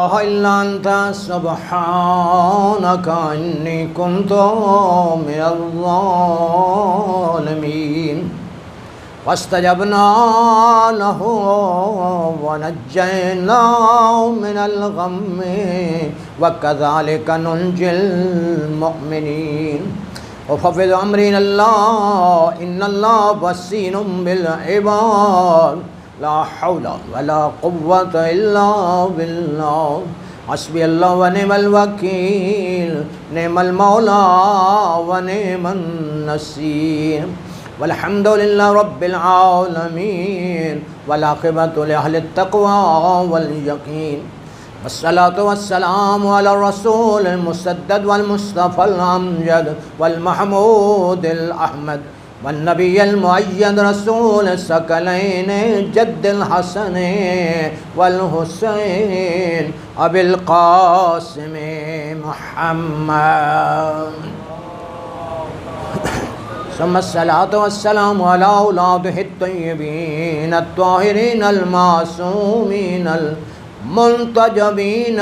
إله إلا أنت سبحانك إني كنت من الظالمين فاستجبنا له ونجيناه من الغم وكذلك ننجي المؤمنين وفوض أمري إلى الله إن الله بصير بالعباد لا حول ولا قوة إلا بالله حسبي الله ونعم الوكيل نعم المولى ونعم النصير والحمد لله رب العالمين والعاقبة لأهل التقوى واليقين والصلاة والسلام على الرسول المسدد والمصطفى الأمجد والمحمود الأحمد والنبي المؤيد رسول الثقلين جد الحسن والحسين أبي القاسم محمد ثم الصلاة والسلام على أولاده الطيبين الطاهرين المعصومين المنتجبين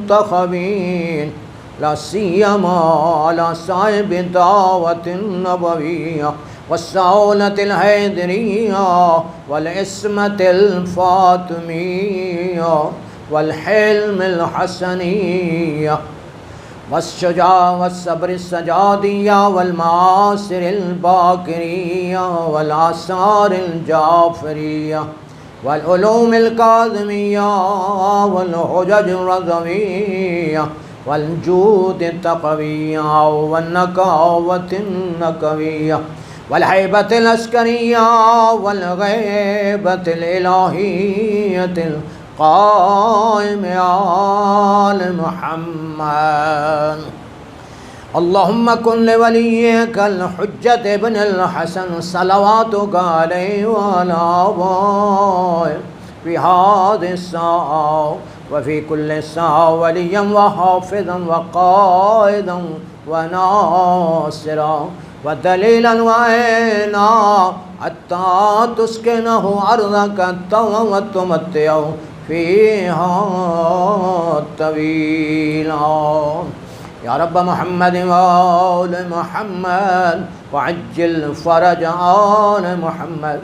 المنتخبين لا سيما على صاحب الدعوة النبوية والسعولة الحيدرية والعصمة الفاطمية والحلم الحسنية والشجاع والصبر السجادية والمعاصر الباكرية والآثار الجعفرية والعلوم الكاظمية والحجج الرضوية والجود التقوية والنقاوة النقوية والهيبة العسكرية والغيبة الإلهية القائم آل محمد اللهم كن لوليك الحجة ابن الحسن صلواتك عليه وعلى آبائه في هذه الساعة وفي كل ساعة وليا وحافظا وقائدا وناصرا ودليلا وعينا حتى تسكنه أرضك وتمتعه فيها طويلا يا رب محمد وآل محمد وعجل فرج آل محمد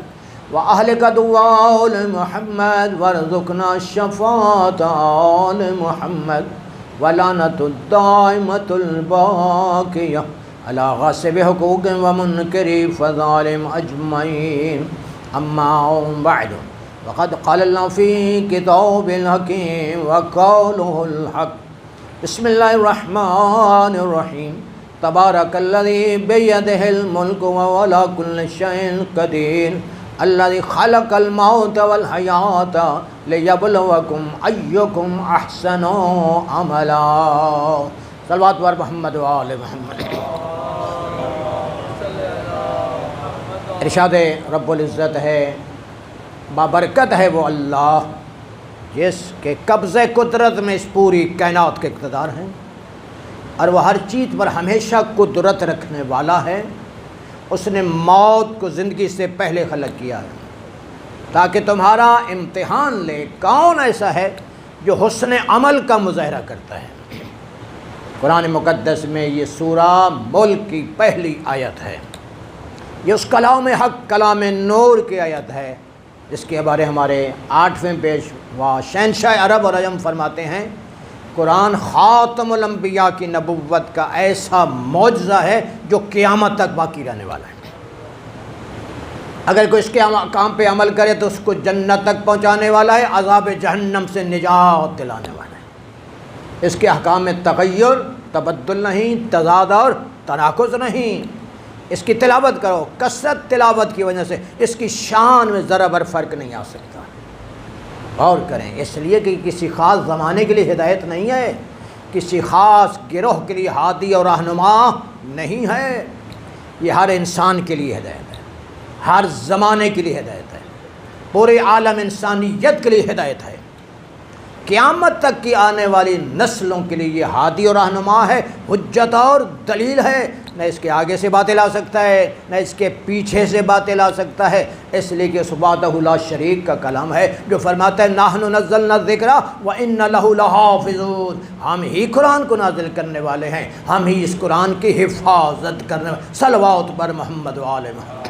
وأهلك آل محمد وارزقنا الشفاعة آل محمد ولعنة الدائمة الباقية على غاصب حقوق ومنكر فظالم أجمعين أما بعد وقد قال الله في كتاب الحكيم وقوله الحق بسم الله الرحمن الرحيم تبارك الذي بيده الملك وهو على كل شيء قدير الذي خلق الموت والحياة ليبلوكم أيكم أحسن عملا صلوات بر محمد وآل محمد ارشاد رب العزت ہے بابرکت ہے وہ اللہ جس کے قبضے قدرت میں اس پوری کائنات کے اقتدار ہیں اور وہ ہر چیز پر ہمیشہ قدرت رکھنے والا ہے اس نے موت کو زندگی سے پہلے خلق کیا ہے تاکہ تمہارا امتحان لے کون ایسا ہے جو حسن عمل کا مظاہرہ کرتا ہے قرآن مقدس میں یہ سورہ ملک کی پہلی آیت ہے یہ اس کلام حق کلام نور کی آیت ہے جس کے بارے ہمارے 8ویں پیشوا شہنشاہ عرب اور عجم فرماتے ہیں قرآن خاتم الانبیاء کی نبوت کا ایسا معجزہ ہے جو قیامت تک باقی رہنے والا ہے اگر کوئی اس کے کام پہ عمل کرے تو اس کو جنت تک پہنچانے والا ہے عذاب جہنم سے نجات دلانے والا ہے اس کے احکام میں تغیر تبدل نہیں تضاد اور تناقض نہیں اس کی تلاوت کرو کثرت تلاوت کی وجہ سے اس کی شان میں ذرا بر فرق نہیں آ سکتا غور کریں اس لیے کہ کسی خاص زمانے کے لیے ہدایت نہیں ہے کسی خاص گروہ کے لیے ہادی اور رہنما نہیں ہے یہ ہر انسان کے لیے ہدایت ہے ہر زمانے کے لیے ہدایت ہے پورے عالم انسانیت کے لیے ہدایت ہے قیامت تک کی آنے والی نسلوں کے لیے یہ ہادی اور رہنما ہے حجت اور دلیل ہے نہ اس کے آگے سے باتیں لا سکتا ہے نہ اس کے پیچھے سے باتیں لا سکتا ہے، اس لیے کہ وحدہ لا شریک کا کلام ہے جو فرماتا ہے نحن نزلنا الذکر وإنا لہ لحافظون، ہم ہی قرآن کو نازل کرنے والے ہیں، ہم ہی اس قرآن کی حفاظت کرنے والے۔ صلوات بر محمد و آل محمد۔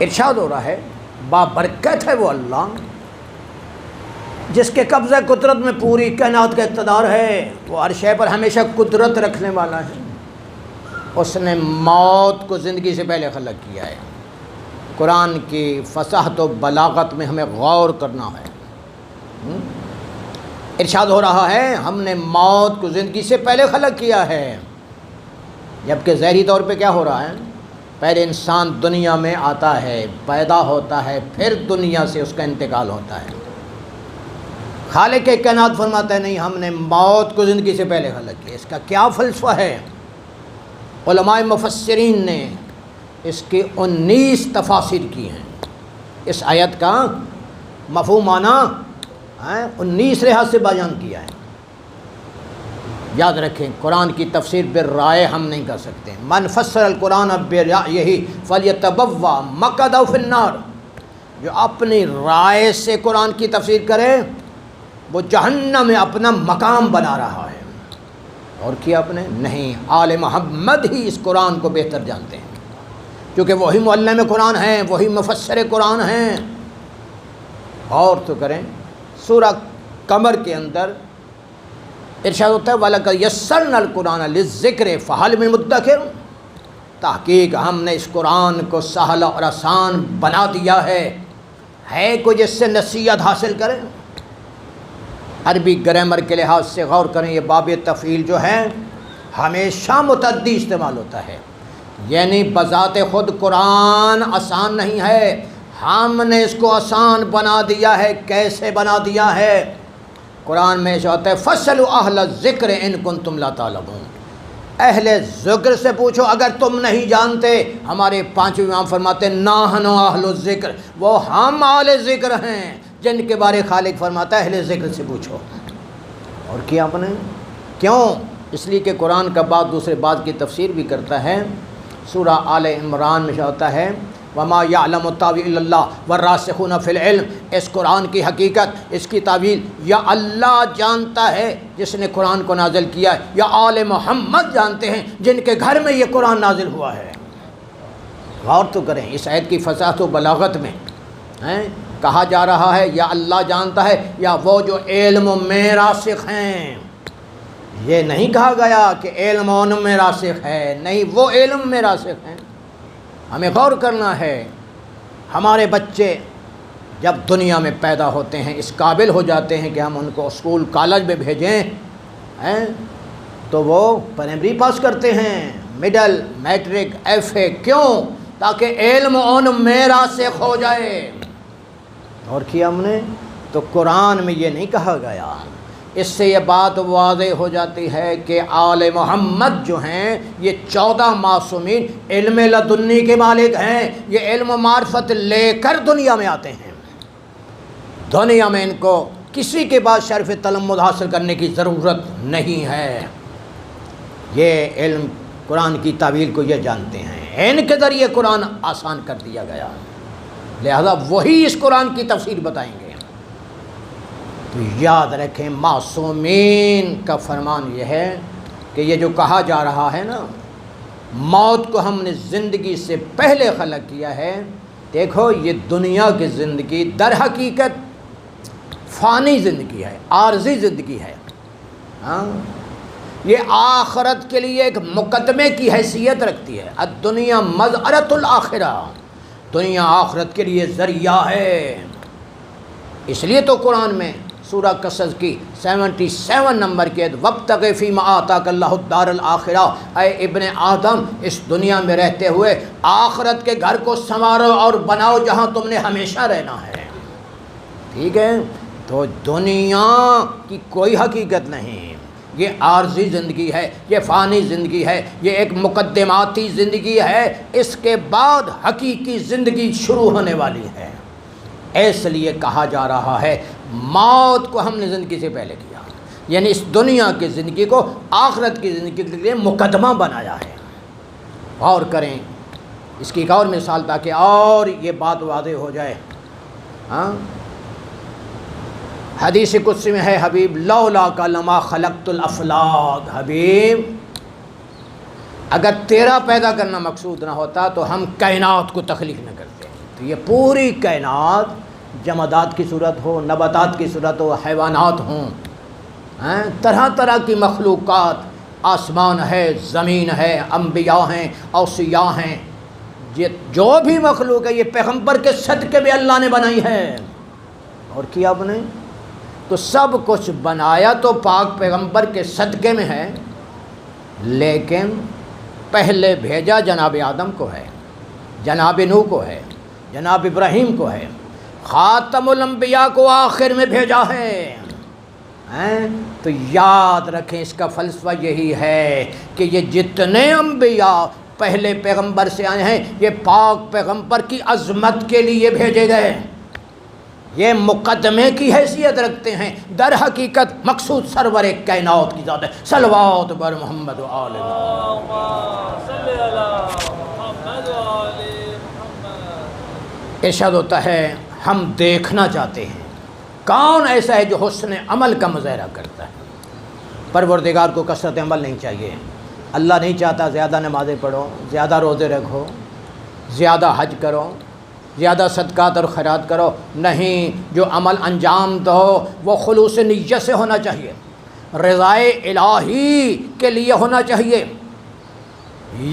ارشاد ہو رہا ہے بابرکت ہے وہ اللہ جس کے قبضہ قدرت میں پوری کائنات کا اقتدار ہے، وہ ہر شے پر ہمیشہ قدرت رکھنے والا ہے۔ اس نے موت کو زندگی سے پہلے خلق کیا ہے۔ قرآن کی فصاحت و بلاغت میں ہمیں غور کرنا ہے۔ ارشاد ہو رہا ہے ہم نے موت کو زندگی سے پہلے خلق کیا ہے، جبکہ ظاہری طور پہ کیا ہو رہا ہے؟ پہلے انسان دنیا میں آتا ہے، پیدا ہوتا ہے، پھر دنیا سے اس کا انتقال ہوتا ہے۔ خالق کائنات فرماتا ہے نہیں، ہم نے موت کو زندگی سے پہلے خلق کیا۔ اس کا کیا فلسفہ ہے؟ علماء مفسرین نے اس کی 19 تفاسیر کی ہیں۔ اس آیت کا مفہوم معنی 19 لحاظ سے بیان کیا ہے۔ یاد رکھیں قرآن کی تفسیر بالرائے ہم نہیں کر سکتے۔ من فسر القرآن برأیہ فلیتبوأ مقعدہ فی النار، جو اپنی رائے سے قرآن کی تفسیر کرے وہ جہنم میں اپنا مقام بنا رہا ہے۔ اور کیا اپنے نہیں، آل محمد ہی اس قرآن کو بہتر جانتے ہیں، کیونکہ وہی معلم قرآن ہیں، وہی مفسر قرآن ہیں۔ اور تو کریں سورہ قمر کے اندر ارشاد ہوتا ہے وَلَقَدْ يَسَّرْنَا الْقُرْآنَ لِلذِّكْرِ فَهَلْ مِن مُدَّكِرٍ، تحقیق ہم نے اس قرآن کو سہل اور آسان بنا دیا ہے کوئی جس سے نصیحت حاصل کرے؟ عربی گرامر کے لحاظ سے غور کریں، یہ باب تفعیل جو ہے ہمیشہ متعدی استعمال ہوتا ہے، یعنی بذات خود قرآن آسان نہیں ہے، ہم نے اس کو آسان بنا دیا ہے۔ کیسے بنا دیا ہے؟ قرآن میں ایسا ہوتا ہے فَاسْأَلُوا أَهْلَ الذِّكْرِ إِن كُنتُمْ لَا تَعْلَمُونَ، اہل ذکر سے پوچھو اگر تم نہیں جانتے۔ ہمارے پانچویں امام فرماتے ہیں نحن اہل الذکر، وہ ہم اہل ذکر ہیں جن کے بارے خالق فرماتا ہے اہل ذکر سے پوچھو۔ اور کیا اپنے کیوں؟ اس لیے کہ قرآن کا بعض دوسرے بعض کی تفسیر بھی کرتا ہے۔ سورہ آل عمران میں ہوتا ہے وما یعلم التاویل الا اللہ والراسخون فی العلم، اس قرآن کی حقیقت، اس کی تعویل یا اللہ جانتا ہے جس نے قرآن کو نازل کیا ہے، یا آل محمد جانتے ہیں جن کے گھر میں یہ قرآن نازل ہوا ہے۔ غور تو کریں اس آیت کی فصاحت و بلاغت میں کہا جا رہا ہے یا اللہ جانتا ہے یا وہ جو علم میں راسخ ہیں۔ یہ نہیں کہا گیا کہ علم ان میں راسخ ہے، نہیں، وہ علم میں راسخ ہیں۔ ہمیں غور کرنا ہے، ہمارے بچے جب دنیا میں پیدا ہوتے ہیں اس قابل ہو جاتے ہیں کہ ہم ان کو اسکول کالج میں بھیجیں تو وہ پرائمری پاس کرتے ہیں، مڈل، میٹرک، ایف اے، کیوں؟ تاکہ علم ان میں راسخ ہو جائے۔ اور کیا ہم نے تو قرآن میں یہ نہیں کہا گیا۔ اس سے یہ بات واضح ہو جاتی ہے کہ آل محمد جو ہیں یہ 14 معصومین علم لدنی کے مالک ہیں، یہ علم و معرفت لے کر دنیا میں آتے ہیں۔ دنیا میں ان کو کسی کے بعد شرف تلمذ حاصل کرنے کی ضرورت نہیں ہے، یہ علم قرآن کی تعویل کو یہ جانتے ہیں، ان کے ذریعے قرآن آسان کر دیا گیا، لہذا وہی اس قرآن کی تفسیر بتائیں گے۔ تو یاد رکھیں معصومین کا فرمان یہ ہے کہ یہ جو کہا جا رہا ہے نا موت کو ہم نے زندگی سے پہلے خلق کیا ہے، دیکھو یہ دنیا کی زندگی در حقیقت فانی زندگی ہے، عارضی زندگی ہے، یہ آخرت کے لیے ایک مقدمے کی حیثیت رکھتی ہے۔ الدنیا مظہرۃ الآخرہ، دنیا آخرت کے لیے ذریعہ ہے۔ اس لیے تو قرآن میں سورہ قصص کی 77 نمبر کے وابتغ فیما آتاک اللہ الدار الآخرہ، اے ابن آدم اس دنیا میں رہتے ہوئے آخرت کے گھر کو سنوارو اور بناؤ جہاں تم نے ہمیشہ رہنا ہے۔ ٹھیک ہے، تو دنیا کی کوئی حقیقت نہیں، یہ عارضی زندگی ہے، یہ فانی زندگی ہے، یہ ایک مقدماتی زندگی ہے، اس کے بعد حقیقی زندگی شروع ہونے والی ہے۔ اس لیے کہا جا رہا ہے موت کو ہم نے زندگی سے پہلے کیا، یعنی اس دنیا کی زندگی کو آخرت کی زندگی کے لیے مقدمہ بنایا ہے۔ غور کریں اس کی ایک اور مثال تاکہ اور یہ بات واضح ہو جائے۔ ہاں حدیث قدسی میں ہے حبیب لولا کا لما خلقت الافلاک، حبیب اگر تیرا پیدا کرنا مقصود نہ ہوتا تو ہم کائنات کو تخلیق نہ کرتے۔ تو یہ پوری کائنات جمادات کی صورت ہو، نباتات کی صورت ہو، حیوانات ہوں، طرح طرح کی مخلوقات، آسمان ہے، زمین ہے، انبیاء ہیں، اوصیاء ہیں، جو بھی مخلوق ہے یہ پیغمبر کے صدقے میں اللہ نے بنائی ہے۔ اور کیا آپ نے تو سب کچھ بنایا تو پاک پیغمبر کے صدقے میں ہے، لیکن پہلے بھیجا جناب آدم کو ہے، جناب نوح کو ہے، جناب ابراہیم کو ہے، خاتم الانبیاء کو آخر میں بھیجا ہے۔ تو یاد رکھیں اس کا فلسفہ یہی ہے کہ یہ جتنے انبیاء پہلے پیغمبر سے آئے ہیں یہ پاک پیغمبر کی عظمت کے لیے بھیجے گئے، یہ مقدمے کی حیثیت رکھتے ہیں، در حقیقت مقصود سرور کائنات کی ذات ہے۔ صلوات بر محمد و آل محمد۔ ارشاد ہوتا ہے ہم دیکھنا چاہتے ہیں کون ایسا ہے جو حسن عمل کا مظاہرہ کرتا ہے۔ پروردگار کو کثرت عمل نہیں چاہیے، اللہ نہیں چاہتا زیادہ نمازیں پڑھو، زیادہ روزے رکھو، زیادہ حج کرو، زیادہ صدقات اور خیرات کرو، نہیں، جو عمل انجام دو وہ خلوص نیت سے ہونا چاہیے، رضائے الہی کے لیے ہونا چاہیے۔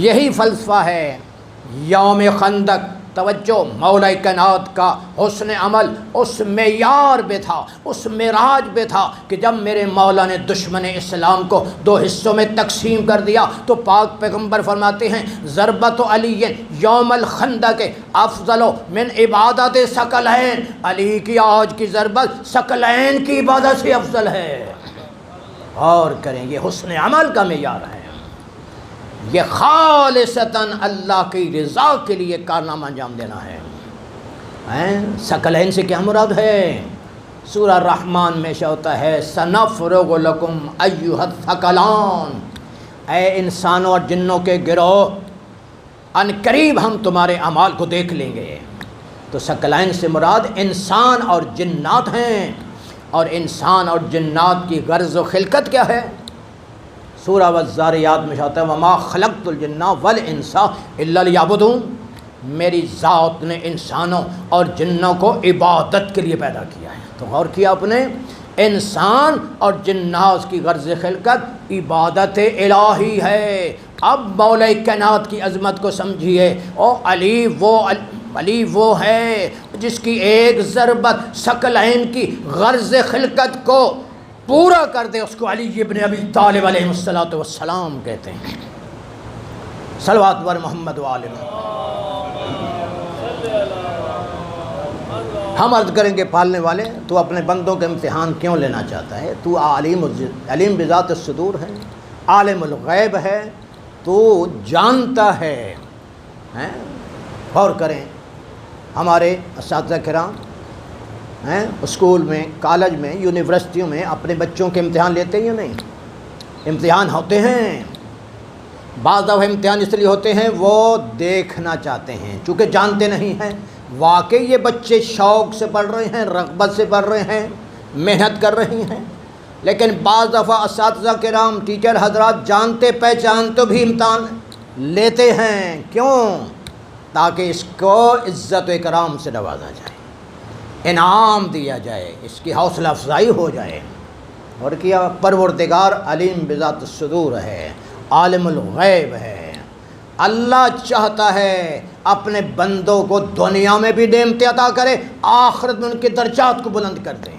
یہی فلسفہ ہے یوم خندق۔ توجہ، مولا کائنات کا حسن عمل اس معیار پہ تھا، اس معراج پہ تھا کہ جب میرے مولا نے دشمن اسلام کو دو حصوں میں تقسیم کر دیا تو پاک پیغمبر فرماتے ہیں ضربت علی یوم الخندق افضل من عبادت ثقلین، علی کی آج کی ضربت ثقلین کی عبادت سے افضل ہے۔ اور کریں یہ حسن عمل کا معیار ہے، یہ خالصتاً اللہ کی رضا کے لیے کارنامہ انجام دینا ہے۔ ثقلین سے کیا مراد ہے؟ سورہ الرحمن میں ہوتا ہے سنفرغ لکم ایھا الثقلان، اے انسانوں اور جنوں کے گروہ ان قریب ہم تمہارے اعمال کو دیکھ لیں گے۔ تو ثقلین سے مراد انسان اور جنات ہیں، اور انسان اور جنات کی غرض و خلقت کیا ہے؟ سورہ والذاریات میں آتا ہے وما خلقت الجن والانس الا لیعبدون، میری ذات نے انسانوں اور جنوں کو عبادت کے لیے پیدا کیا ہے۔ تو غور کیا آپ نے، انسان اور جنات کی غرض خلقت عبادت الہی ہے۔ اب مولا کائنات کی عظمت کو سمجھیے، او علی وہ ہے جس کی ایک ضربت ثقلین کی غرض خلقت کو پورا کر دے، اس کو علی ابن ابی طالب علیہ السلام کہتے ہیں۔ صلوات بر محمد و آل محمد۔ ہم عرض کریں گے پالنے والے، تو اپنے بندوں کے امتحان کیوں لینا چاہتا ہے؟ تو علیم بذات الصدور ہے، عالم الغیب ہے، تو جانتا ہے۔ غور کریں، ہمارے اساتذہ کرام اسکول میں، کالج میں، یونیورسٹیوں میں اپنے بچوں کے امتحان لیتے ہیں یا نہیں؟ امتحان ہوتے ہیں۔ بعض دفعہ امتحان اس لیے ہوتے ہیں وہ دیکھنا چاہتے ہیں، چونکہ جانتے نہیں ہیں واقعی یہ بچے شوق سے پڑھ رہے ہیں، رغبت سے پڑھ رہے ہیں، محنت کر رہی ہیں۔ لیکن بعض دفعہ اساتذہ کرام، ٹیچر حضرات جانتے پہچانتے بھی امتحان لیتے ہیں، کیوں؟ تاکہ اس کو عزت و اکرام سے نوازا جائے، انعام دیا جائے، اس کی حوصلہ افزائی ہو جائے۔ اور کیا پروردگار علیم بذات الصدور ہے، عالم الغیب ہے۔ اللہ چاہتا ہے اپنے بندوں کو دنیا میں بھی نعمتیں عطا کرے، آخرت میں ان کے درجات کو بلند کر دیں۔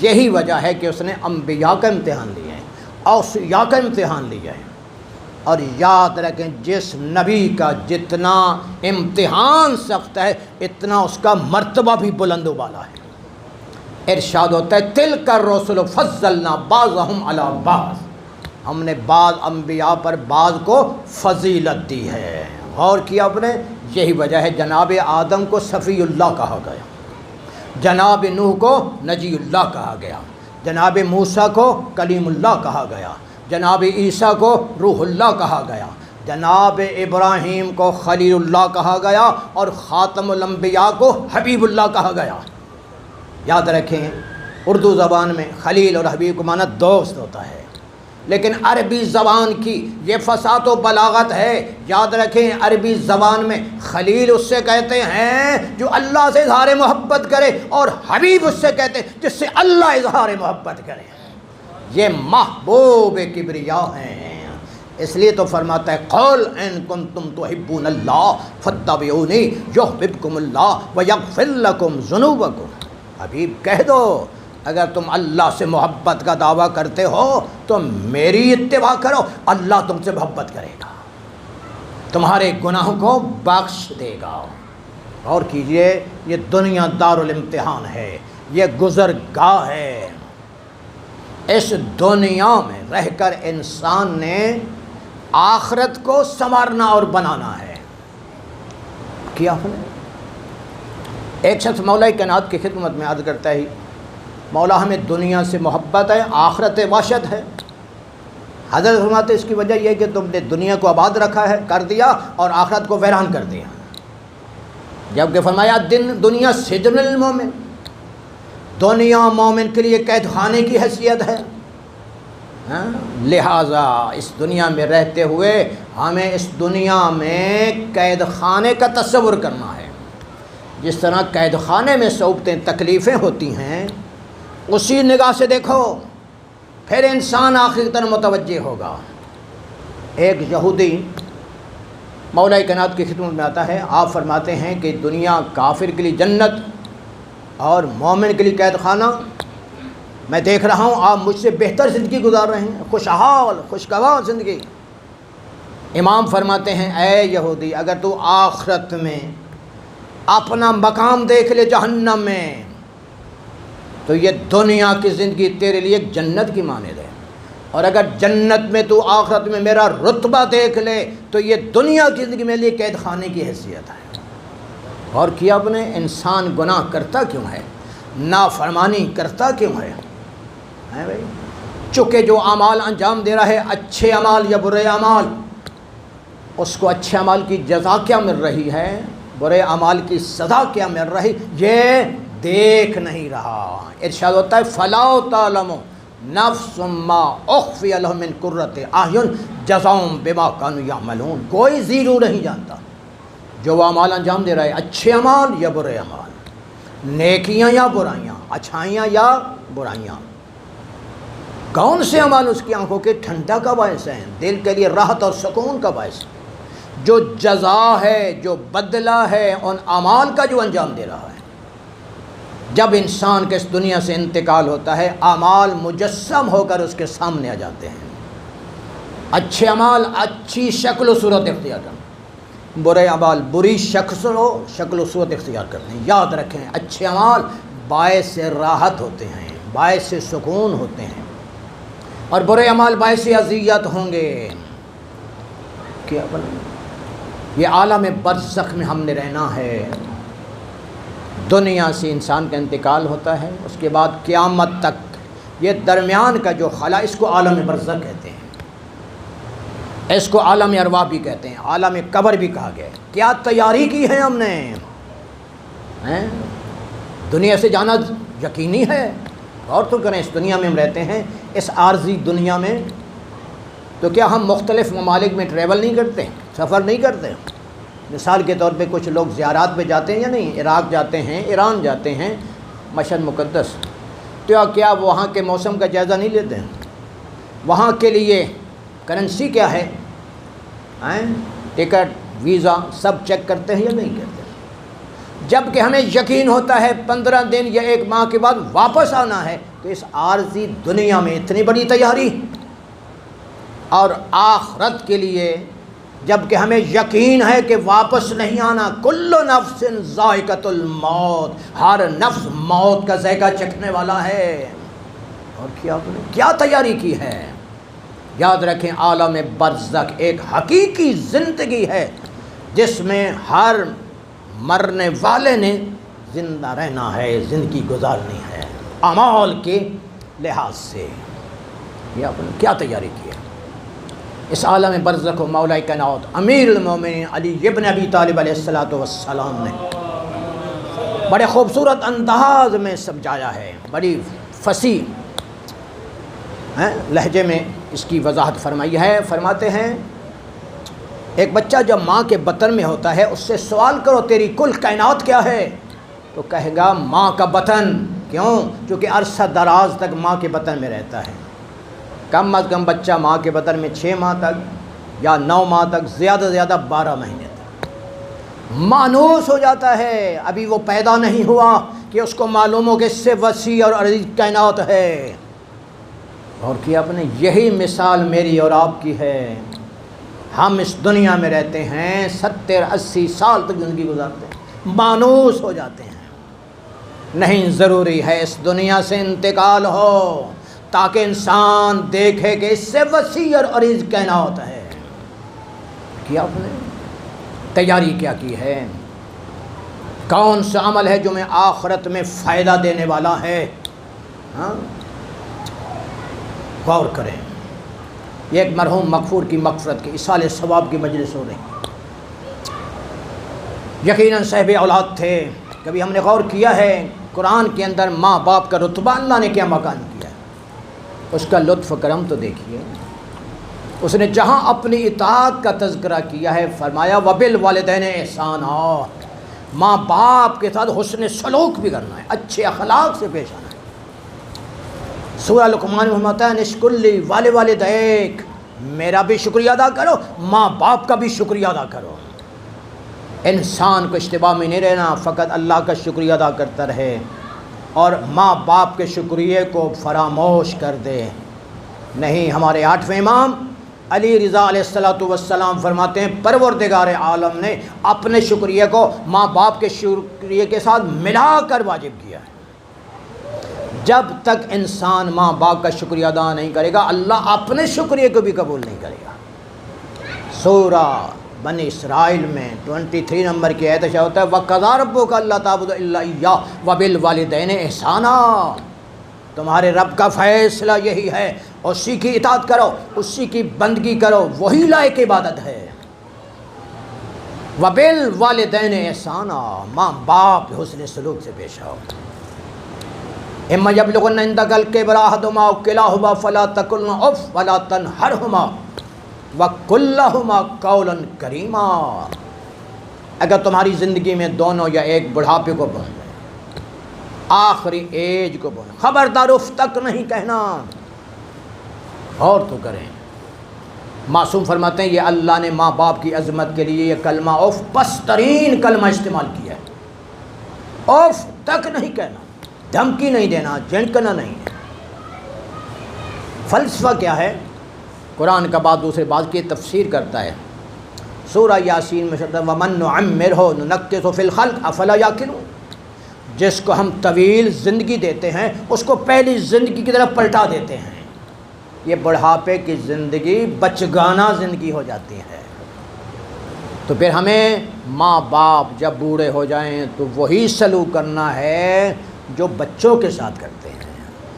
یہی وجہ ہے کہ اس نے انبیاء کا امتحان لیا ہے، اوصیاء کا امتحان لیا ہے۔ اور یاد رکھیں جس نبی کا جتنا امتحان سخت ہے اتنا اس کا مرتبہ بھی بلند و بالا ہے۔ ارشاد ہوتا ہے تلک الرسل فضلنا بعضهم علی بعض، ہم نے بعض انبیاء پر بعض کو فضیلت دی ہے۔ غور کیا آپ نے، یہی وجہ ہے جناب آدم کو صفی اللہ کہا گیا، جناب نوح کو نجی اللہ کہا گیا، جناب موسیٰ کو کلیم اللہ کہا گیا، جناب عیسیٰ کو روح اللہ کہا گیا، جناب ابراہیم کو خلیل اللہ کہا گیا، اور خاتم الانبیاء کو حبیب اللہ کہا گیا۔ یاد رکھیں اردو زبان میں خلیل اور حبیب کو معنی دوست ہوتا ہے، لیکن عربی زبان کی یہ فصاحت و بلاغت ہے۔ یاد رکھیں عربی زبان میں خلیل اس سے کہتے ہیں جو اللہ سے اظہار محبت کرے، اور حبیب اس سے کہتے ہیں جس سے اللہ اظہار محبت کرے۔ یہ محبوب کبریا ہیں، اس لیے تو فرماتا ہے قل ان کنتم تحبون اللہ فاتبعونی یحببکم اللہ ویغفر لکم ذنوبکم۔ حبیب کہہ دو اگر تم اللہ سے محبت کا دعویٰ کرتے ہو تو میری اتباع کرو، اللہ تم سے محبت کرے گا، تمہارے گناہوں کو بخش دے گا۔ اور کیجئے یہ دنیا دارالامتحان ہے، یہ گزرگاہ ہے۔ اس دنیا میں رہ کر انسان نے آخرت کو سنوارنا اور بنانا ہے۔ کیا ہم نے ایک شخص مولا کائنات کی خدمت میں عرض کرتا ہے مولا ہمیں دنیا سے محبت ہے، آخرت وحشت ہے۔ حضرت فرماتے اس کی وجہ یہ ہے کہ تم نے دنیا کو آباد رکھا ہے، کر دیا، اور آخرت کو ویران کر دیا۔ جبکہ فرمایا دنیا سجن المومن، دنیا مومن کے لیے قید خانے کی حیثیت ہے۔ لہٰذا اس دنیا میں رہتے ہوئے ہمیں اس دنیا میں قید خانے کا تصور کرنا ہے۔ جس طرح قید خانے میں صعوبتیں تکلیفیں ہوتی ہیں، اسی نگاہ سے دیکھو، پھر انسان آخر طرف متوجہ ہوگا۔ ایک یہودی مولا کائنات کی خدمت میں آتا ہے، آپ فرماتے ہیں کہ دنیا کافر کے لیے جنت اور مومن کے لیے قید خانہ، میں دیکھ رہا ہوں آپ مجھ سے بہتر زندگی گزار رہے ہیں، خوشحال خوشگوار زندگی۔ امام فرماتے ہیں اے یہودی اگر تو آخرت میں اپنا مقام دیکھ لے جہنم میں تو یہ دنیا کی زندگی تیرے لیے ایک جنت کی مانند ہے، اور اگر جنت میں تو آخرت میں میرا رتبہ دیکھ لے تو یہ دنیا کی زندگی میرے لیے قید خانے کی حیثیت ہے۔ اور کیا اپنے انسان گناہ کرتا کیوں ہے، نافرمانی کرتا کیوں ہے بھائی؟ چونکہ جو اعمال انجام دے رہا ہے، اچھے اعمال یا برے اعمال، اس کو اچھے اعمال کی جزا کیا مل رہی ہے، برے اعمال کی سزا کیا مل رہی، یہ دیکھ نہیں رہا۔ ارشاد ہوتا ہے فلا تعلم نفس ما اخفی لهم من قرۃ اعین جزاء بما كانوا یعملون۔ کوئی زیرو نہیں جانتا جو وہ اعمال انجام دے رہا ہے، اچھے اعمال یا برے اعمال، نیکیاں یا برائیاں، اچھائیاں یا برائیاں، کون سے اعمال اس کی آنکھوں کے ٹھنڈا کا باعث ہیں، دل کے لیے راحت اور سکون کا باعث ہے۔ جو جزا ہے، جو بدلہ ہے ان اعمال کا جو انجام دے رہا ہے۔ جب انسان کے اس دنیا سے انتقال ہوتا ہے، اعمال مجسم ہو کر اس کے سامنے آ جاتے ہیں۔ اچھے اعمال اچھی شکل و صورت اختیار کرتے ہیں، برے اعمال بری شکل و صورت اختیار کرتے ہیں۔ یاد رکھیں اچھے اعمال باعث سے راحت ہوتے ہیں، باعث سے سکون ہوتے ہیں، اور برے اعمال باعث سے اذیت ہوں گے۔ کیا یہ عالم برزخ میں ہم نے رہنا ہے۔ دنیا سے انسان کا انتقال ہوتا ہے، اس کے بعد قیامت تک یہ درمیان کا جو خلا، اس کو عالم برزخ کہتے ہیں، اس کو عالم ارواح بھی کہتے ہیں، عالم قبر بھی کہا گیا ہے۔ کیا تیاری کی ہے ہم نے؟ دنیا سے جانا یقینی ہے۔ غور تو کریں، اس دنیا میں ہم رہتے ہیں، اس عارضی دنیا میں، تو کیا ہم مختلف ممالک میں ٹریول نہیں کرتے، سفر نہیں کرتے؟ مثال کے طور پہ کچھ لوگ زیارات پہ جاتے ہیں یا نہیں، عراق جاتے ہیں، ایران جاتے ہیں، مشہد مقدس، تو کیا وہاں کے موسم کا جائزہ نہیں لیتے ہیں؟ وہاں کے لیے کرنسی کیا ہے، ٹکٹ ویزا سب چیک کرتے ہیں یا نہیں کرتے؟ جب کہ ہمیں یقین ہوتا ہے 15 دن یا 1 ماہ کے بعد واپس آنا ہے، تو اس عارضی دنیا میں اتنی بڑی تیاری، اور آخرت کے لیے جب کہ ہمیں یقین ہے کہ واپس نہیں آنا، کل نفس ذائقۃ الموت، ہر نفس موت کا ذائقہ چکھنے والا ہے۔ اور کیا تیاری کی ہے؟ یاد رکھیں عالم برزخ ایک حقیقی زندگی ہے جس میں ہر مرنے والے نے زندہ رہنا ہے، زندگی گزارنی ہے، اعمال کی لحاظ سے یہ آپ نے کیا تیاری کی ہے؟ اس عالم برزخ و مولا کائنات امیر المومنین علی ابن ابی طالب علیہ السلام نے بڑے خوبصورت انداز میں سمجھایا ہے، بڑی فصیح لہجے میں اس کی وضاحت فرمائی ہے۔ فرماتے ہیں ایک بچہ جب ماں کے بطن میں ہوتا ہے اس سے سوال کرو تیری کل کائنات کیا ہے، تو کہے گا ماں کا بطن۔ کیوں؟ کیونکہ عرصہ دراز تک ماں کے بطن میں رہتا ہے۔ کم از کم بچہ ماں کے بطن میں 6 ماہ تک یا 9 ماہ تک، زیادہ سے زیادہ 12 مہینے تک مانوس ہو جاتا ہے۔ ابھی وہ پیدا نہیں ہوا کہ اس کو معلوم ہو کہ اس سے وسیع اور عریض کائنات ہے۔ اور کیا اپنے یہی مثال میری اور آپ کی ہے۔ ہم اس دنیا میں رہتے ہیں 70-80 سال تک زندگی گزارتے ہیں، مانوس ہو جاتے ہیں۔ نہیں، ضروری ہے اس دنیا سے انتقال ہو تاکہ انسان دیکھے کہ اس سے وسیع اور عریض کائنات ہے۔ کیا آپ نے تیاری کیا کی ہے؟ کون سا عمل ہے جو میں آخرت میں فائدہ دینے والا ہے؟ ہاں، غور کریں۔ یہ ایک مرحوم مغفور کی مغفرت کی ایصال ثواب کی مجلس ہو رہی ہے۔ یقیناً صاحب اولاد تھے۔ کبھی ہم نے غور کیا ہے قرآن کے اندر ماں باپ کا رتبہ اللہ نے کیا مکان کیا ہے؟ اس کا لطف کرم تو دیکھیے۔ اس نے جہاں اپنی اطاعت کا تذکرہ کیا ہے فرمایا وبالوالدین احسانا، ماں باپ کے ساتھ حسن سلوک بھی کرنا ہے، اچھے اخلاق سے پیش آنا ہے۔ سورہ لقمان میں فرماتا ہے نشکر لی والدیک، میرا بھی شکریہ ادا کرو، ماں باپ کا بھی شکریہ ادا کرو۔ انسان کو اشتباہ میں نہیں رہنا، فقط اللہ کا شکریہ ادا کرتا رہے اور ماں باپ کے شکریہ کو فراموش کر دے۔ نہیں، ہمارے 8ویں امام علی رضا علیہ السلام فرماتے ہیں پروردگار عالم نے اپنے شکریہ کو ماں باپ کے شکریہ کے ساتھ ملا کر واجب کیا ہے۔ جب تک انسان ماں باپ کا شکریہ ادا نہیں کرے گا اللہ اپنے شکریہ کو بھی قبول نہیں کرے گا۔ سورہ بنی اسرائیل میں 23 نمبر کی آیت شاہ ہوتا ہے وَقَضَىٰ رَبُّكَ أَلَّا تَعْبُدُوا إِلَّا إِيَّاهُ وَبِالْوَالِدَيْنِ إِحْسَانًا، تمہارے رب کا فیصلہ یہی ہے، اسی کی اطاعت کرو، اسی کی بندگی کرو، وہی لائق عبادت ہے۔ وَبِالْوَالِدَيْنِ إِحْسَانًا، ماں باپ حسن سلوک سے پیش آؤ۔ اِمَّا يَبْلُغُنَّ عِندَكَ الْكِبَرَ أَحَدُهُمَا أَوْ كِلَاهُمَا فَلَا تَقُل لَّهُمَا أُفٍّ وَلَا تَنْهَرْهُمَا وَقُل لَّهُمَا قَوْلًا كَرِيمًا، اگر تمہاری زندگی میں دونوں یا ایک بڑھاپے کو پہنچ جائے، آخری ایج کو پہنچ، خبردار اف تک نہیں کہنا۔ اور تو کریں، معصوم فرماتے ہیں یہ اللہ نے ماں باپ کی عظمت کے لیے یہ کلمہ اف پسترین کلمہ استعمال کیا ہے۔ اف تک نہیں کہنا، دھمکی نہیں دینا، جھنکنا نہیں ہے۔ فلسفہ کیا ہے؟ قرآن کا بعد دوسرے بعض کی تفسیر کرتا ہے۔ سورہ یاسین میں شرط وَمَن نُعَمِّرْهُ نُنَكِّسُ فِي الْخَلْقِ أَفَلَا يَعْقِلُونَ، جس کو ہم طویل زندگی دیتے ہیں اس کو پہلی زندگی کی طرف پلٹا دیتے ہیں۔ یہ بڑھاپے کی زندگی بچگانہ زندگی ہو جاتی ہے۔ تو پھر ہمیں ماں باپ جب بوڑھے ہو جائیں تو وہی سلوک کرنا ہے جو بچوں کے ساتھ کرتے ہیں،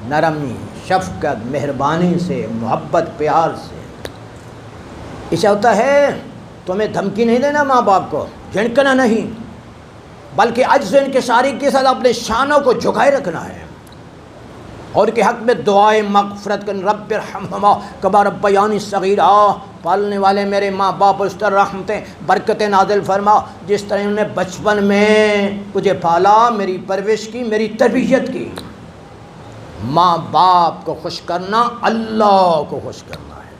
نرمی، شفقت، مہربانی سے، محبت، پیار سے۔ اسے ہوتا ہے تمہیں دھمکی نہیں دینا ماں باپ کو، جھنکنا نہیں، بلکہ عجز و انکساری کے ساتھ اپنے شانوں کو جھکائے رکھنا ہے، اور کے حق میں دعائے مغفرت کر رب ارحمہما کما ربیانی صغیرا، پالنے والے میرے ماں باپ اس طرح رحمتیں برکتیں نازل فرما جس طرح انہوں نے بچپن میں مجھے پالا، میری پرورش کی، میری تربیت کی۔ ماں باپ کو خوش کرنا اللہ کو خوش کرنا ہے،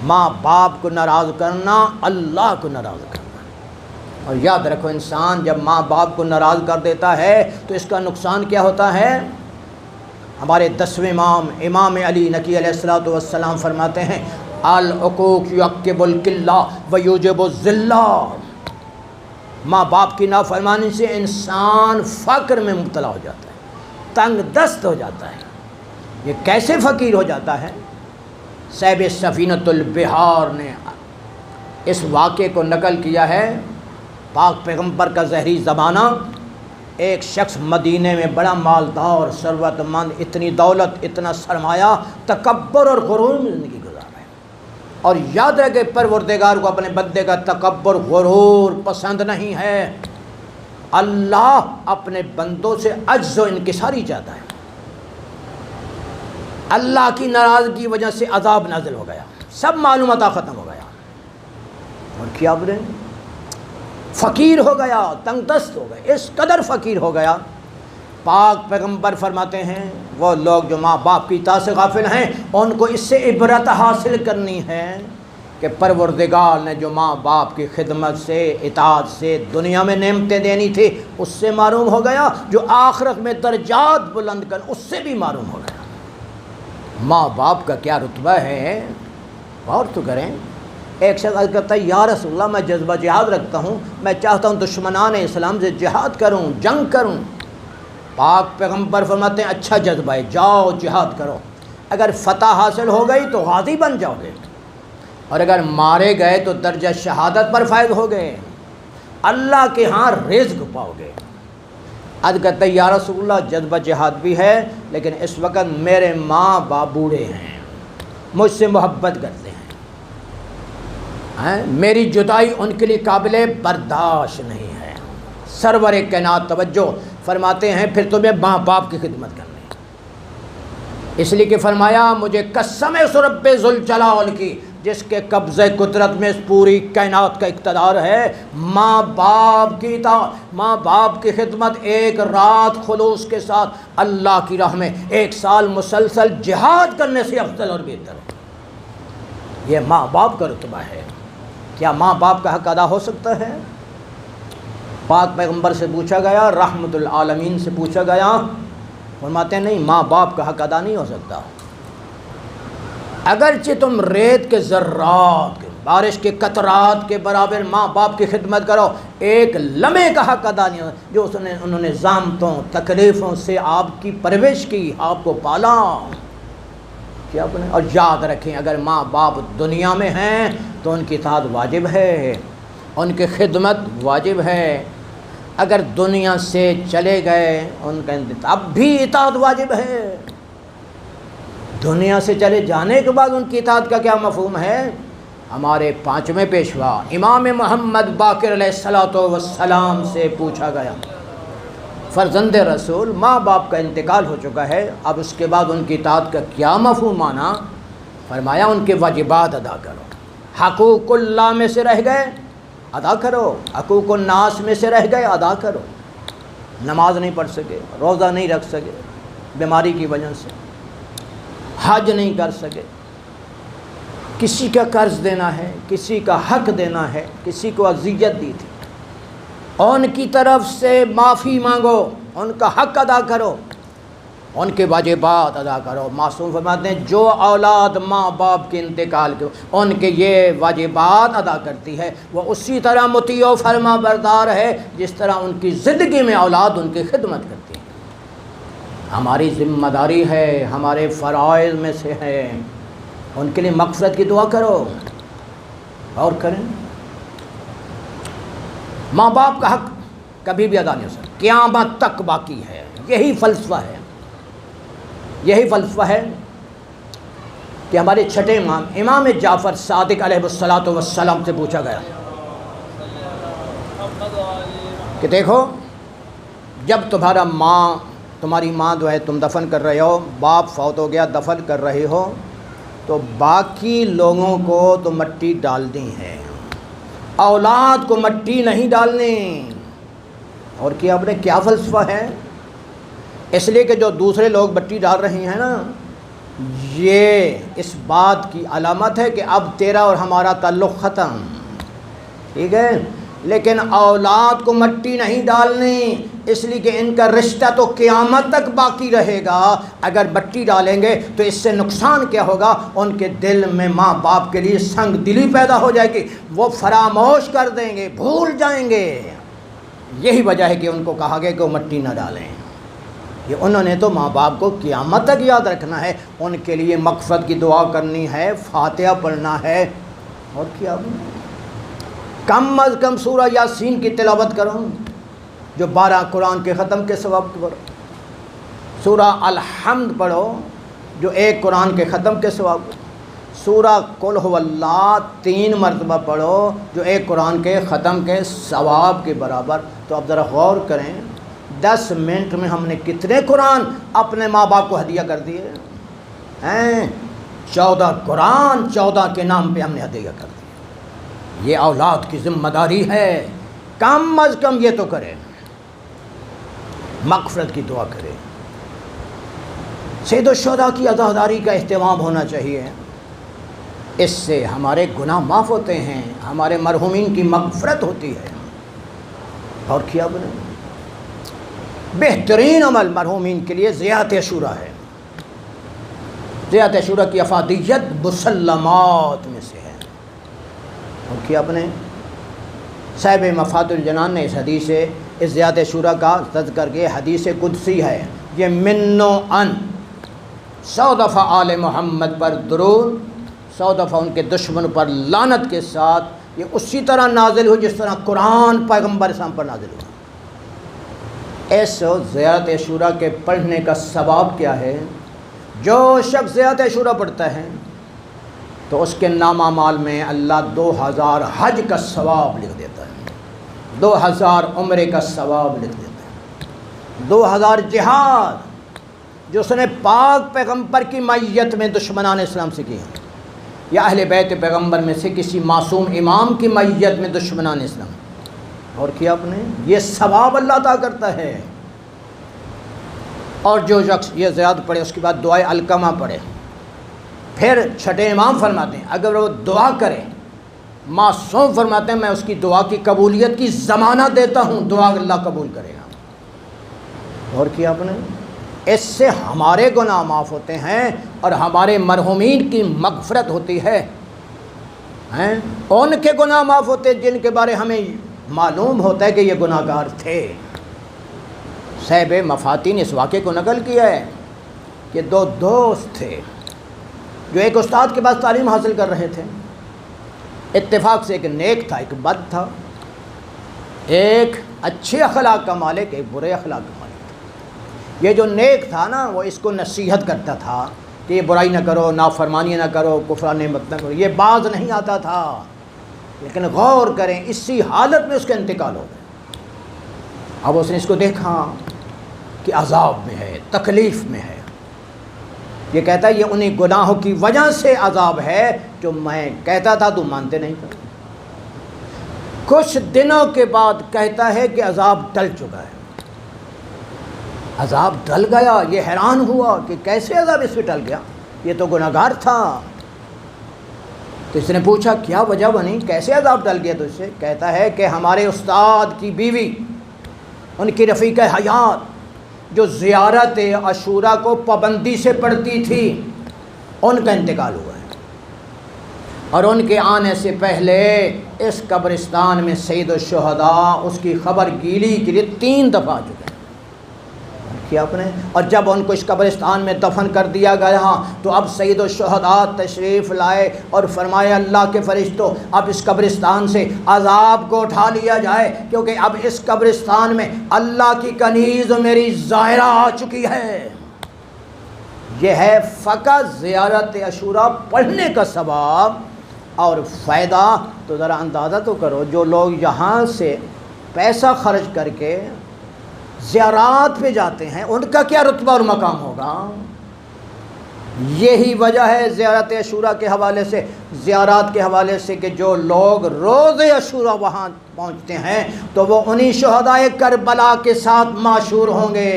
ماں باپ کو ناراض کرنا اللہ کو ناراض کرنا ہے۔ اور یاد رکھو انسان جب ماں باپ کو ناراض کر دیتا ہے تو اس کا نقصان کیا ہوتا ہے؟ ہمارے 10ویں امام علی نقی علیہ السلام فرماتے ہیں العقوق یعقب القلہ ویوجب الذلہ، ماں باپ کی نافرمانی سے انسان فقر میں مبتلا ہو جاتا ہے، تنگ دست ہو جاتا ہے۔ یہ کیسے فقیر ہو جاتا ہے؟ صاحب سفینۃ البحار نے اس واقعے کو نقل کیا ہے۔ پاک پیغمبر کا ظہری زمانہ ایک شخص مدینے میں بڑا مالدار ثروت مند، اتنی دولت، اتنا سرمایہ، تکبر اور غرور میں زندگی گزار رہے ہیں۔ اور یاد رکھے پروردگار کو اپنے بندے کا تکبر غرور پسند نہیں ہے۔ اللہ اپنے بندوں سے عجز و انکساری چاہتا ہے۔ اللہ کی ناراضگی کی وجہ سے عذاب نازل ہو گیا، سب معلومات ختم ہو گیا، اور کیا بولے فقیر ہو گیا، تنگ دست ہو گئے، اس قدر فقیر ہو گیا۔ پاک پیغمبر فرماتے ہیں وہ لوگ جو ماں باپ کی اطاعت سے غافل ہیں ان کو اس سے عبرت حاصل کرنی ہے کہ پروردگار نے جو ماں باپ کی خدمت سے، اطاعت سے دنیا میں نعمتیں دینی تھی اس سے معروم ہو گیا، جو آخرت میں درجات بلند کر اس سے بھی معروم ہو گیا۔ ماں باپ کا کیا رتبہ ہے، غور تو کریں۔ ایک شخص عرض کرتا ہے یا رسول اللہ میں جذبہ جہاد رکھتا ہوں، میں چاہتا ہوں دشمنان اسلام سے جہاد کروں، جنگ کروں۔ پاک پیغمبر فرماتے ہیں اچھا جذبہ ہے، جاؤ جہاد کرو، اگر فتح حاصل ہو گئی تو غازی بن جاؤ گے، اور اگر مارے گئے تو درجہ شہادت پر فائز ہو گئے، اللہ کے ہاں رزق پاؤ گے۔ عرض کرتا ہے یا رسول اللہ جذبہ جہاد بھی ہے، لیکن اس وقت میرے ماں باپ بوڑھے ہیں، مجھ سے محبت کرتے ہیں، میری جدائی ان کے لیے قابل برداشت نہیں ہے۔ سرور کائنات توجہ فرماتے ہیں پھر تمہیں ماں باپ کی خدمت کرنی ہے، اس لیے کہ فرمایا مجھے قسم ہے اس رب ذوالجلال کی جس کے قبضہ قدرت میں اس پوری کائنات کا اقتدار ہے، ماں باپ کی اطاعت، ماں باپ کی خدمت ایک رات خلوص کے ساتھ اللہ کی راہ میں 1 سال مسلسل جہاد کرنے سے افضل اور بہتر ہے۔ یہ ماں باپ کا رتبہ ہے۔ کیا ماں باپ کا حق ادا ہو سکتا ہے؟ پاک پیغمبر سے پوچھا گیا، رحمت العالمین سے پوچھا گیا، فرماتے ہیں نہیں، ماں باپ کا حق ادا نہیں ہو سکتا۔ اگرچہ تم ریت کے ذرات، بارش کے قطرات کے برابر ماں باپ کی خدمت کرو، ایک لمحے کا حق ادا نہیں ہو جو انہوں نے زحمتوں تکلیفوں سے آپ کی پرورش کی، آپ کو پالا۔ کیا بولیں؟ اور یاد رکھیں اگر ماں باپ دنیا میں ہیں تو ان کی اطاعت واجب ہے، ان کی خدمت واجب ہے۔ اگر دنیا سے چلے گئے ان کا اب بھی اطاعت واجب ہے۔ دنیا سے چلے جانے کے بعد ان کی اطاعت کا کیا مفہوم ہے؟ ہمارے 5ویں پیشوا امام محمد باقر علیہ الصلوۃ والسلام سے پوچھا گیا، فرزند رسول ماں باپ کا انتقال ہو چکا ہے، اب اس کے بعد ان کی اطاعت کا کیا مفہوم مانا؟ فرمایا ان کے واجبات ادا کرو، حقوق اللہ میں سے رہ گئے ادا کرو، حقوق الناس میں سے رہ گئے ادا کرو۔ نماز نہیں پڑھ سکے، روزہ نہیں رکھ سکے بیماری کی وجہ سے، حج نہیں کر سکے، کسی کا قرض دینا ہے، کسی کا حق دینا ہے، کسی کو اذیت دی تھی، ان کی طرف سے معافی مانگو، ان کا حق ادا کرو، ان کے واجبات ادا کرو۔ معصوم فرماتے ہیں جو اولاد ماں باپ کے انتقال کے ان کے یہ واجبات ادا کرتی ہے وہ اسی طرح مطیع و فرما بردار ہے جس طرح ان کی زندگی میں اولاد ان کی خدمت کرتی ہے۔ ہماری ذمہ داری ہے، ہمارے فرائض میں سے ہے، ان کے لیے مغفرت کی دعا کرو اور کریں۔ ماں باپ کا حق کبھی بھی ادا نہیں ہو سکتا، قیامت تک باقی ہے۔ یہی فلسفہ ہے، یہی فلسفہ ہے کہ ہمارے چھٹے امام امام جعفر صادق علیہ الصلوۃ والسلام سے پوچھا گیا کہ دیکھو جب تمہاری ماں جو ہے تم دفن کر رہے ہو، باپ فوت ہو گیا دفن کر رہے ہو، تو باقی لوگوں کو تو مٹی ڈالنی ہے، اولاد کو مٹی نہیں ڈالنی۔ اور کیا اپنے کیا فلسفہ ہے؟ اس لیے کہ جو دوسرے لوگ مٹی ڈال رہے ہیں نا، یہ اس بات کی علامت ہے کہ اب تیرا اور ہمارا تعلق ختم، ٹھیک ہے، لیکن اولاد کو مٹی نہیں ڈالنی، اس لیے کہ ان کا رشتہ تو قیامت تک باقی رہے گا۔ اگر مٹی ڈالیں گے تو اس سے نقصان کیا ہوگا؟ ان کے دل میں ماں باپ کے لیے سنگ دلی پیدا ہو جائے گی، وہ فراموش کر دیں گے، بھول جائیں گے۔ یہی وجہ ہے کہ ان کو کہا گیا کہ وہ مٹی نہ ڈالیں۔ یہ انہوں نے تو ماں باپ کو قیامت تک یاد رکھنا ہے، ان کے لیے مغفرت کی دعا کرنی ہے، فاتحہ پڑھنا ہے، اور کیا کم از کم سورہ یاسین کی تلاوت کرو، جو 12 قرآن کے ختم کے ثواب کے پڑھو، سورہ الحمد پڑھو جو 1 قرآن کے ختم کے ثواب، سورہ قل هو اللہ 3 مرتبہ پڑھو جو 1 قرآن کے ختم کے ثواب کے برابر۔ تو اب ذرا غور کریں 10 منٹ میں ہم نے کتنے قرآن اپنے ماں باپ کو ہدیہ کر دیے ہیں؟ 14 قرآن 14 کے نام پہ ہم نے ہدیہ کر دیے۔ یہ اولاد کی ذمہ داری ہے، کم از کم یہ تو کرے، مغفرت کی دعا کرے۔ سید الشہداء کی عزاداری کا اہتمام ہونا چاہیے، اس سے ہمارے گناہ معاف ہوتے ہیں، ہمارے مرحومین کی مغفرت ہوتی ہے۔ اور کیا بنے بہترین عمل مرحومین کے لیے زیارت عاشوراء ہے۔ زیارت عاشوراء کی افادیت مسلمات میں سے ہے۔ اور کیا بنے صاحب مفاد الجنان نے اس حدیث سے اس زیارت عاشوراء کا تذکر کے حدیث قدسی ہے، یہ منو ان 100 دفعہ آل محمد پر درود، 100 دفعہ ان کے دشمن پر لعنت کے ساتھ یہ اسی طرح نازل ہو جس طرح قرآن پیغمبر اسلام پر نازل ہوا۔ اس زیارت عاشوراء کے پڑھنے کا ثواب کیا ہے؟ جو شخص زیارت عاشوراء پڑھتا ہے تو اس کے نامہ اعمال میں اللہ 2000 حج کا ثواب لکھ دیتا ہے، 2000 عمرے کا ثواب لکھ دیتا ہے، 2000 جہاد جو اس نے پاک پیغمبر کی معیت میں دشمنان اسلام سے کی ہیں، یا اہل بیت پیغمبر میں سے کسی معصوم امام کی معیت میں دشمنان اسلام۔ اور کیا آپ نے یہ ثواب اللہ عطا کرتا ہے۔ اور جو شخص یہ زیاد پڑھے اس کے بعد دعائے علقمہ پڑھے، پھر چھٹے امام فرماتے ہیں اگر وہ دعا کرے، معصوم فرماتے ہیں میں اس کی دعا کی قبولیت کی ضمانت دیتا ہوں، دعا اللہ قبول کرے گا۔ اور کیا آپ نے اس سے ہمارے گناہ معاف ہوتے ہیں اور ہمارے مرحومین کی مغفرت ہوتی ہے، ان کے گناہ معاف ہوتے جن کے بارے ہمیں معلوم ہوتا ہے کہ یہ گناہ گار تھے۔ صاحب مفاتی نے اس واقعے کو نقل کیا ہے کہ 2 دوست تھے جو ایک استاد کے پاس تعلیم حاصل کر رہے تھے، اتفاق سے ایک نیک تھا ایک بد تھا، ایک اچھے اخلاق کا مالک ایک برے اخلاق کا مالک۔ یہ جو نیک تھا نا وہ اس کو نصیحت کرتا تھا کہ یہ برائی نہ کرو، نافرمانی نہ کرو، کفر نعمت نہ کرو، یہ باز نہیں آتا تھا، لیکن غور کریں اسی حالت میں اس کا انتقال ہو گیا۔ اب اس نے اس کو دیکھا کہ عذاب میں ہے، تکلیف میں ہے، یہ کہتا ہے یہ انہی گناہوں کی وجہ سے عذاب ہے جو میں کہتا تھا تو مانتے نہیں تھے۔ کچھ دنوں کے بعد کہتا ہے کہ عذاب ٹل چکا ہے، عذاب ٹل گیا۔ یہ حیران ہوا کہ کیسے عذاب اس پہ ٹل گیا، یہ تو گناہگار تھا۔ تو اس نے پوچھا کیا وجہ بنی، کیسے عذاب ٹل گیا؟ تو اس سے کہتا ہے کہ ہمارے استاد کی بیوی، ان کی رفیق حیات جو زیارت عاشوراء کو پابندی سے پڑھتی تھی، ان کا انتقال ہوا ہے، اور ان کے آنے سے پہلے اس قبرستان میں سید الشہداء اس کی خبر گیری کے لیے 3 دفعہ آ چکے ہیں۔ کیا آپ نے اور جب ان کو اس قبرستان میں دفن کر دیا گیا تو اب سید الشہداء تشریف لائے اور فرمایا اللہ کے فرشتوں اب اس قبرستان سے عذاب کو اٹھا لیا جائے، کیونکہ اب اس قبرستان میں اللہ کی کنیز میری ظاہرہ آ چکی ہے۔ یہ ہے فقط زیارت عاشوراء پڑھنے کا ثواب اور فائدہ۔ تو ذرا اندازہ تو کرو جو لوگ یہاں سے پیسہ خرچ کر کے زیارات پہ جاتے ہیں ان کا کیا رتبہ اور مقام ہوگا۔ یہی وجہ ہے زیارت عاشوراء کے حوالے سے، زیارات کے حوالے سے، کہ جو لوگ روز عاشوراء وہاں پہنچتے ہیں تو وہ انہی شہداء کربلا کے ساتھ معشور ہوں گے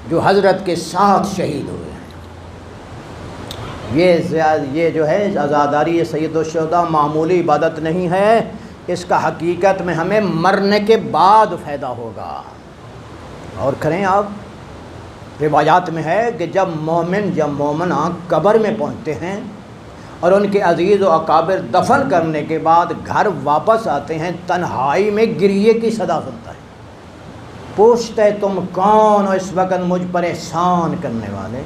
جو حضرت کے ساتھ شہید ہوئے ہیں۔ یہ جو ہے عزاداری سید الشہداء معمولی عبادت نہیں ہے، اس کا حقیقت میں ہمیں مرنے کے بعد فائدہ ہوگا۔ اور کریں آپ روایات میں ہے کہ جب مومنہ قبر میں پہنچتے ہیں اور ان کے عزیز و اکابر دفن کرنے کے بعد گھر واپس آتے ہیں، تنہائی میں گریے کی صدا سنتا ہے، پوچھتا ہے تم کون ہو اس وقت مجھ پر احسان کرنے والے؟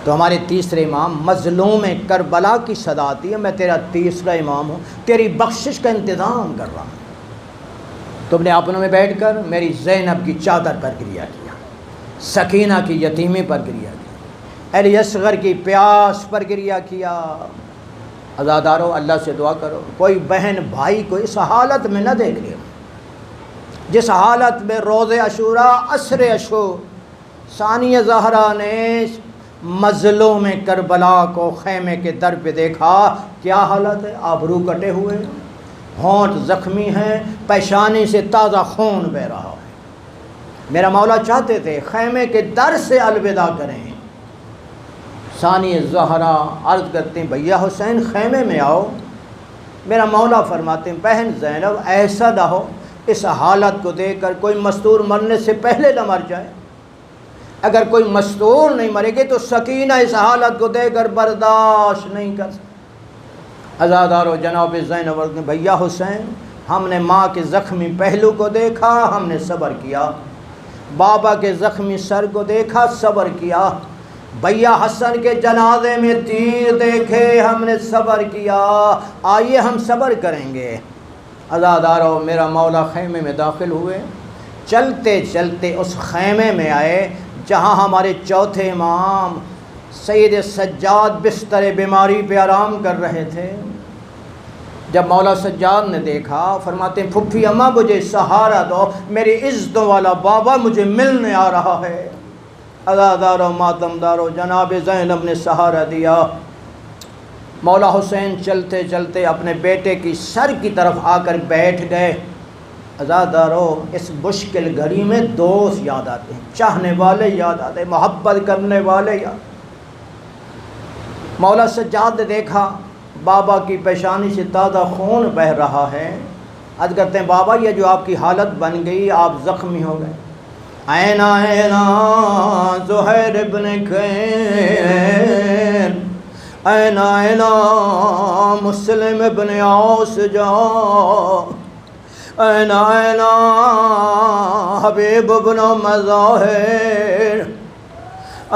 تو ہمارے تیسرے امام مظلوم کربلا کی صدا آتی ہے، میں تیرا تیسرا امام ہوں، تیری بخشش کا انتظام کر رہا ہوں۔ تم نے اپنوں میں بیٹھ کر میری زینب کی چادر پر گریا کیا، سکینہ کی یتیمی پر گریا کیا، علی اصغر کی پیاس پر گریا کیا۔ عزادارو، اللہ سے دعا کرو کوئی بہن بھائی کو اس حالت میں نہ دیکھ لے، جس حالت میں روز عاشوراء عصر عشور ثانیہ زہرا نے مظلوم کربلا کو خیمے کے در پہ دیکھا۔ کیا حالت ہے؟ آبرو کٹے ہوئے، ہونٹ زخمی ہیں، پیشانی سے تازہ خون بہہ رہا ہے۔ میرا مولا چاہتے تھے خیمے کے در سے الوداع کریں۔ ثانیہ زہرا عرض کرتے ہیں بھیا حسین خیمے میں آؤ۔ میرا مولا فرماتے ہیں بہن زینب ایسا نہ ہو اس حالت کو دیکھ کر کوئی مستور مرنے سے پہلے نہ مر جائے۔ اگر کوئی مستور نہیں مرے گی تو سکینہ اس حالت کو دیکھ کر برداشت نہیں کر سکتی۔ عزادارو، جناب زینب نے بھیا حسین ہم نے ماں کے زخمی پہلو کو دیکھا، ہم نے صبر کیا، بابا کے زخمی سر کو دیکھا، صبر کیا، بھیا حسن کے جنازے میں تیر دیکھے، ہم نے صبر کیا، آئیے ہم صبر کریں گے۔ عزادارو، میرا مولا خیمے میں داخل ہوئے، چلتے چلتے اس خیمے میں آئے جہاں ہمارے چوتھے امام سید سجاد بستر بیماری پہ آرام کر رہے تھے۔ جب مولا سجاد نے دیکھا فرماتے ہیں پھپھی اماں مجھے سہارا دو، میری عزتوں والا بابا مجھے ملنے آ رہا ہے۔ عزادارو، ماتمدارو، جناب زینب نے سہارا دیا۔ مولا حسین چلتے چلتے اپنے بیٹے کی سر کی طرف آ کر بیٹھ گئے۔ عزادارو، اس مشکل گھڑی میں دوست یاد آتے ہیں، چاہنے والے یاد آتے ہیں، محبت کرنے والے یاد۔ مولا سجاد نے دیکھا بابا کی پیشانی سے تازہ خون بہہ رہا ہے۔ عرض کرتے ہیں بابا یہ جو آپ کی حالت بن گئی، آپ زخمی ہو گئے۔ اینا اینا زہیر ابن کین، اینا اینا مسلم ابن عوس جا، اینا اینا حبیب ابن مظاہر۔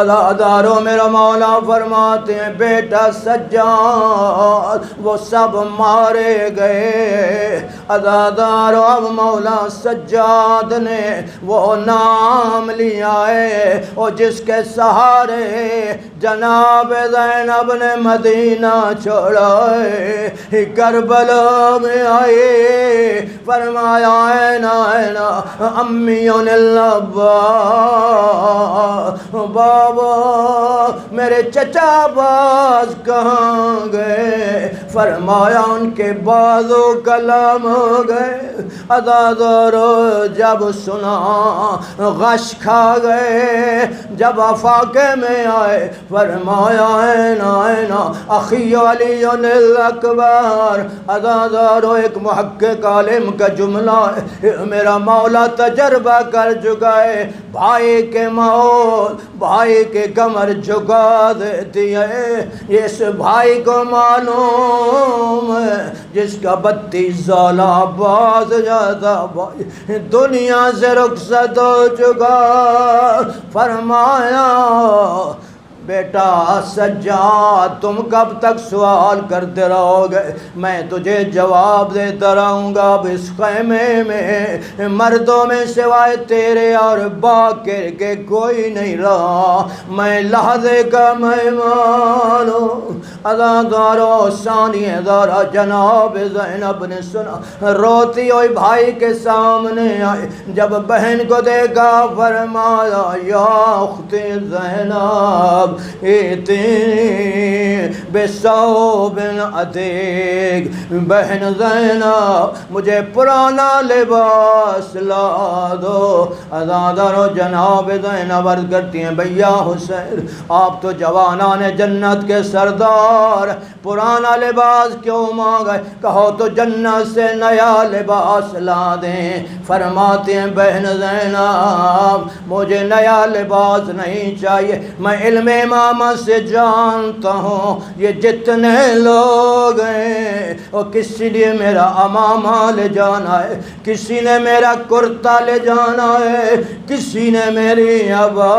عزادارو، میرا مولا فرماتے ہیں بیٹا سجاد وہ سب مارے گئے۔ عزادارو، اب مولا سجاد نے وہ نام لیا ہے اور جس کے سہارے جناب زینب نے مدینہ چھوڑا ہے، کربلا میں آئے، فرمایا اینا اینا امیون اللہ بابا میرے چچا باز کہاں گئے؟ فرمایا ان کے بازو کلام ہو گئے۔ عزادارو، جب سنا غش کھا گئے، جب افاقے میں آئے فرمایا اینا اینا اخی علی الاکبر۔ عزادارو، ایک محقق عالم کا جملہ ہے، میرا مولا تجربہ کر چکا ہے، بھائی کے موت بھائی کے کمر جھکا دیتی ہے۔ اس بھائی کو معلوم ہے جس کا 32 سالہ باز جاتا بھائی دنیا سے رخصت ہو چکا۔ فرمایا بیٹا سجاد تم کب تک سوال کرتے رہو گے؟ میں تجھے جواب دیتا رہوں گا۔ اب اس خیمے میں مردوں میں سوائے تیرے اور باقر کے کوئی نہیں رہا، میں لحظے کا مہمان ہوں۔ عزادارو، ثانیہ زہرا جناب زینب نے سنا، روتی ہوئی بھائی کے سامنے آئی، جب بہن کو دیکھا فرمایا یا اخت زینب بے ثوب عتیق، بہن زینب مجھے پرانا لباس لا دو۔ عزادارو، جناب زینب عرض کرتی ہیں بھیا حسین آپ تو جوانان جنت کے سردار، پرانا لباس کیوں مانگے؟ کہو تو جنت سے نیا لباس لا دیں۔ فرماتے ہیں بہن زینب مجھے نیا لباس نہیں چاہیے، میں علم امامہ سے جانتا ہوں یہ جتنے لوگ ہیں اور کسی نے میرا امامہ لے جانا ہے، کسی نے میرا کرتا لے جانا ہے، کسی نے میری ابا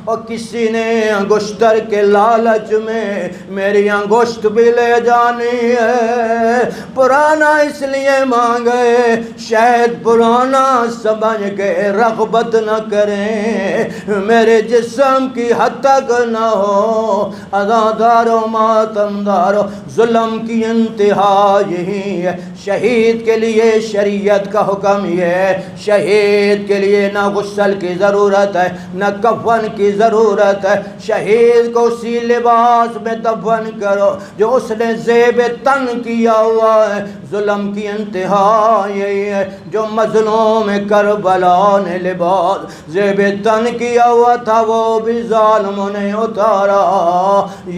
اور کسی نے گشتر کے لالچ میں میری انگشت بھی لے جانی ہے، پرانا اس لیے مانگے شاید پرانا سمجھ کے رغبت نہ کریں، میرے جسم کی حد تک نہ ہو عزادار و ماتمدار و ظلم کی انتہا یہی ہے۔ شہید کے لیے شریعت کا حکم یہ ہے، شہید کے لیے نہ غسل کی ضرورت ہے نہ کفن کی ضرورت ہے، شہید کو اسی لباس میں دفن کرو جو اس نے زیب تن کیا ہوا ہے۔ ظلم کی انتہا یہی ہے، جو مظلوم کربلا نے لباس زیب تن کیا ہوا تھا وہ بھی ظالموں نے اتارا۔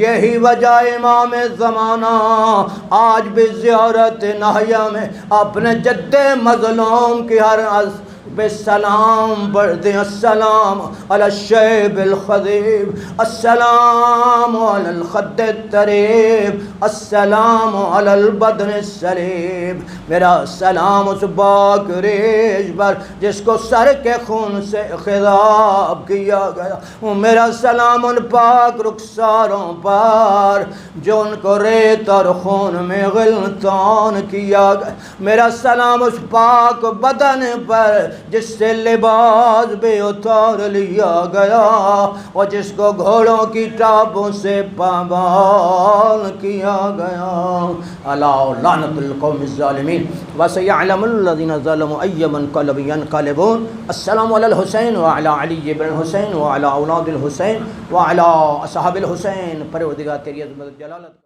یہی وجہ امام زمانہ آج بھی زیارت نہیہ میں اپنے جد مظلوم کی ہر بے سلام پڑھتے ہیں، السلام علی الشیب الخضیب، السلام علی الخد الطریب، السلام علی البدن السلیب۔ میرا سلام اس پاک ریش پر جس کو سر کے خون سے خضاب کیا گیا، میرا سلام ان پاک رخساروں پر جو ان کو ریت اور خون میں غلطان کیا گیا، میرا سلام اس پاک بدن پر جس سے لباس بھی اتار لیا گیا اور جس کو گھوڑوں کی ٹاپوں سے پامال کیا گیا۔ الا لعنت القوم الظالمین وسيعلم الذين ظلموا أي منقلب ينقلبون۔ السلام على الحسین وعلى علی بن الحسین وعلى اولاد الحسین وعلى اصحاب الحسین۔ پروردگار تیری عظمت جلالت